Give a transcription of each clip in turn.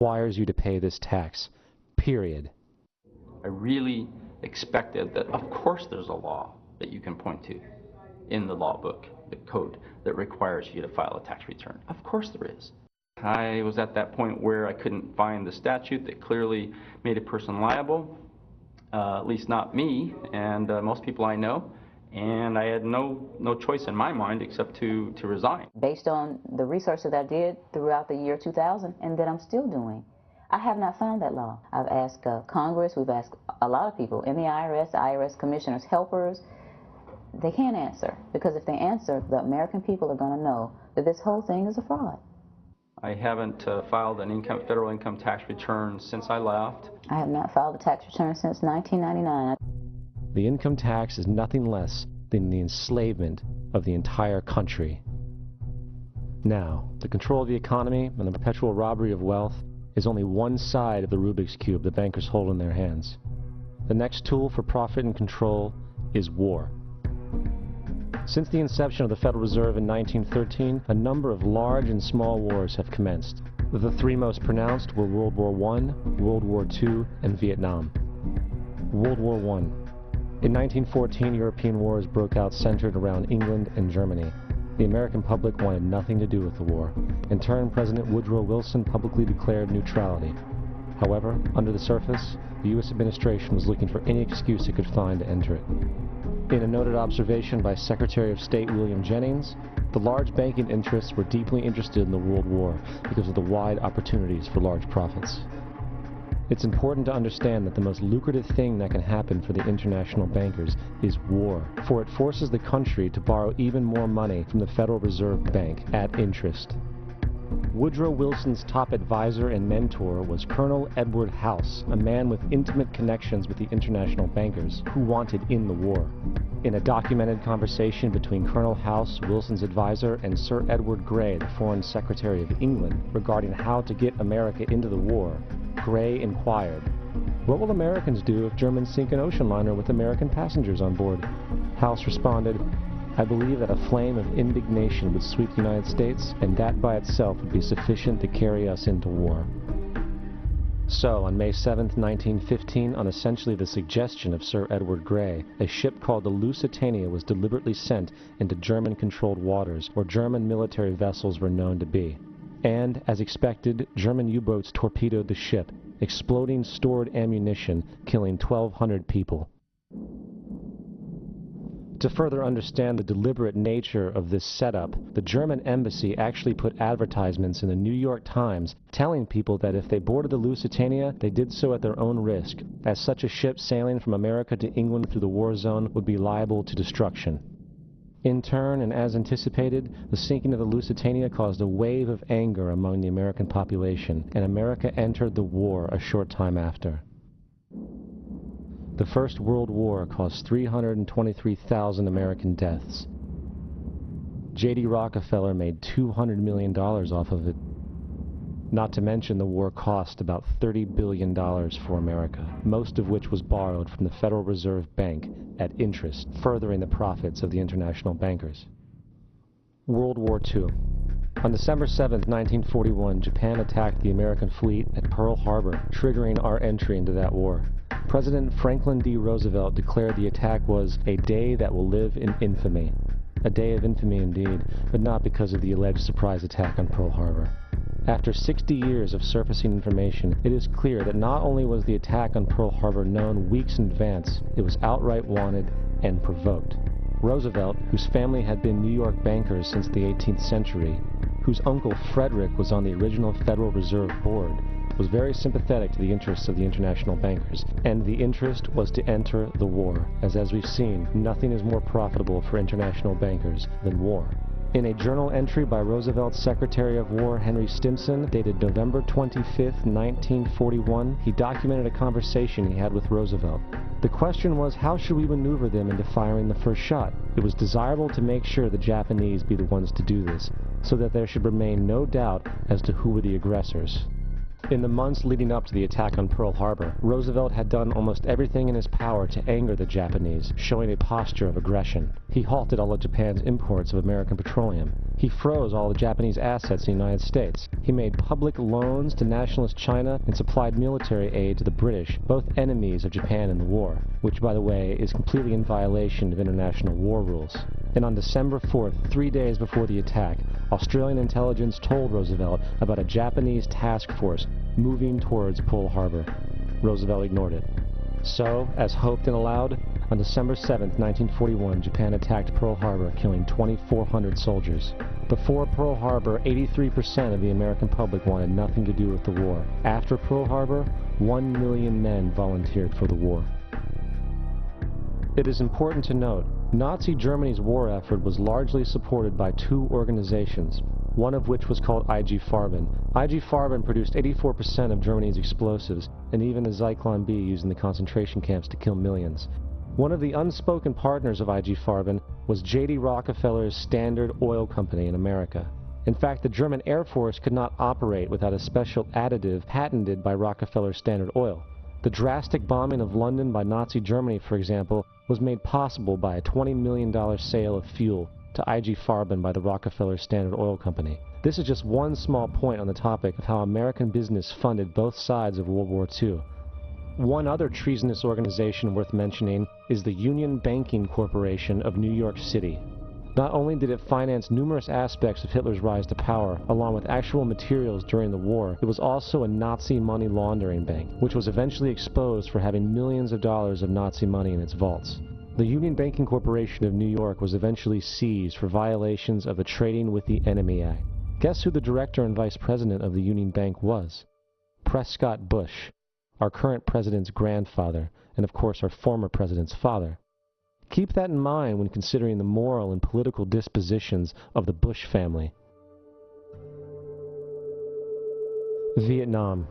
requires you to pay this tax, period. I really expected that, of course there's a law that you can point to in the law book, the code, that requires you to file a tax return. Of course there is. I was at that point where I couldn't find the statute that clearly made a person liable, at least not me and most people I know, and I had no choice in my mind except to resign. Based on the research that I did throughout the year 2000 and that I'm still doing, I have not found that law. I've asked Congress, we've asked a lot of people in the IRS commissioners, helpers. They can't answer, because if they answer, the American people are going to know that this whole thing is a fraud. I haven't filed an federal income tax return since I left. I have not filed a tax return since 1999. The income tax is nothing less than the enslavement of the entire country. Now, the control of the economy and the perpetual robbery of wealth is only one side of the Rubik's Cube the bankers hold in their hands. The next tool for profit and control is war. Since the inception of the Federal Reserve in 1913, a number of large and small wars have commenced. The three most pronounced were World War I, World War II, and Vietnam. World War I. In 1914, European wars broke out centered around England and Germany. The American public wanted nothing to do with the war. In turn, President Woodrow Wilson publicly declared neutrality. However, under the surface, the U.S. administration was looking for any excuse it could find to enter it. In a noted observation by Secretary of State William Jennings, the large banking interests were deeply interested in the World War because of the wide opportunities for large profits. It's important to understand that the most lucrative thing that can happen for the international bankers is war, for it forces the country to borrow even more money from the Federal Reserve Bank at interest. Woodrow Wilson's top advisor and mentor was Colonel Edward House, a man with intimate connections with the international bankers who wanted in the war. In a documented conversation between Colonel House, Wilson's advisor, and Sir Edward Grey, the Foreign Secretary of England, regarding how to get America into the war, Grey inquired, "What will Americans do if Germans sink an ocean liner with American passengers on board?" House responded, "I believe that a flame of indignation would sweep the United States, and that by itself would be sufficient to carry us into war." So, on May 7, 1915, on essentially the suggestion of Sir Edward Grey, a ship called the Lusitania was deliberately sent into German-controlled waters, where German military vessels were known to be. And, as expected, German U-boats torpedoed the ship, exploding stored ammunition, killing 1,200 people. To further understand the deliberate nature of this setup, the German embassy actually put advertisements in the New York Times telling people that if they boarded the Lusitania, they did so at their own risk, as such a ship sailing from America to England through the war zone would be liable to destruction. In turn, and as anticipated, the sinking of the Lusitania caused a wave of anger among the American population, and America entered the war a short time after. The First World War caused 323,000 American deaths. J.D. Rockefeller made $200 million off of it. Not to mention the war cost about $30 billion for America, most of which was borrowed from the Federal Reserve Bank at interest, furthering the profits of the international bankers. World War II. On December 7, 1941, Japan attacked the American fleet at Pearl Harbor, triggering our entry into that war. President Franklin D. Roosevelt declared the attack was a day that will live in infamy. A day of infamy indeed, but not because of the alleged surprise attack on Pearl Harbor. After 60 years of surfacing information, it is clear that not only was the attack on Pearl Harbor known weeks in advance, it was outright wanted and provoked. Roosevelt, whose family had been New York bankers since the 18th century, whose uncle Frederick was on the original Federal Reserve Board, was very sympathetic to the interests of the international bankers, and the interest was to enter the war, as we've seen, nothing is more profitable for international bankers than war. In a journal entry by Roosevelt's Secretary of War Henry Stimson, dated November 25, 1941, he documented a conversation he had with Roosevelt. The question was, how should we maneuver them into firing the first shot? It was desirable to make sure the Japanese be the ones to do this, so that there should remain no doubt as to who were the aggressors. In the months leading up to the attack on Pearl Harbor, Roosevelt had done almost everything in his power to anger the Japanese, showing a posture of aggression. He halted all of Japan's imports of American petroleum. He froze all the Japanese assets in the United States. He made public loans to nationalist China and supplied military aid to the British, both enemies of Japan in the war, which, by the way, is completely in violation of international war rules. And on December 4th, 3 days before the attack, Australian intelligence told Roosevelt about a Japanese task force moving towards Pearl Harbor. Roosevelt ignored it. So, as hoped and allowed, on December 7, 1941, Japan attacked Pearl Harbor, killing 2,400 soldiers. Before Pearl Harbor, 83% of the American public wanted nothing to do with the war. After Pearl Harbor, 1 million men volunteered for the war. It is important to note, Nazi Germany's war effort was largely supported by two organizations, one of which was called IG Farben. IG Farben produced 84% of Germany's explosives, and even the Zyklon B used in the concentration camps to kill millions. One of the unspoken partners of IG Farben was J.D. Rockefeller's Standard Oil Company in America. In fact, the German Air Force could not operate without a special additive patented by Rockefeller's Standard Oil. The drastic bombing of London by Nazi Germany, for example, was made possible by a $20 million sale of fuel to IG Farben by the Rockefeller Standard Oil Company. This is just one small point on the topic of how American business funded both sides of World War II. One other treasonous organization worth mentioning is the Union Banking Corporation of New York City. Not only did it finance numerous aspects of Hitler's rise to power, along with actual materials during the war, it was also a Nazi money laundering bank, which was eventually exposed for having millions of dollars of Nazi money in its vaults. The Union Banking Corporation of New York was eventually seized for violations of the Trading with the Enemy Act. Guess who the director and vice president of the Union Bank was? Prescott Bush, our current president's grandfather, and of course our former president's father. Keep that in mind when considering the moral and political dispositions of the Bush family. Vietnam.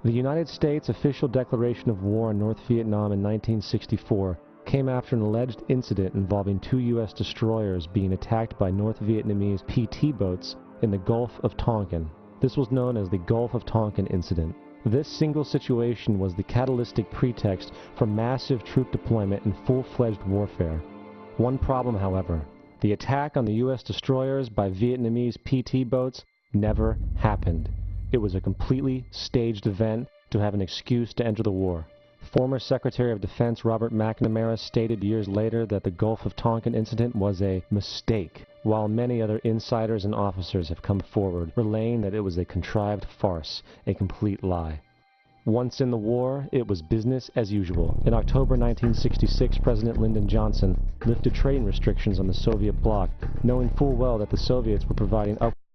The United States' official declaration of war on North Vietnam in 1964 came after an alleged incident involving two U.S. destroyers being attacked by North Vietnamese PT boats in the Gulf of Tonkin. This was known as the Gulf of Tonkin incident. This single situation was the catalytic pretext for massive troop deployment and full-fledged warfare. One problem, however, the attack on the U.S. destroyers by Vietnamese PT boats never happened. It was a completely staged event to have an excuse to enter the war. Former Secretary of Defense Robert McNamara stated years later that the Gulf of Tonkin incident was a mistake, while many other insiders and officers have come forward, relaying that it was a contrived farce, a complete lie. Once in the war, it was business as usual. In October 1966, President Lyndon Johnson lifted trading restrictions on the Soviet bloc, knowing full well that the Soviets were providing up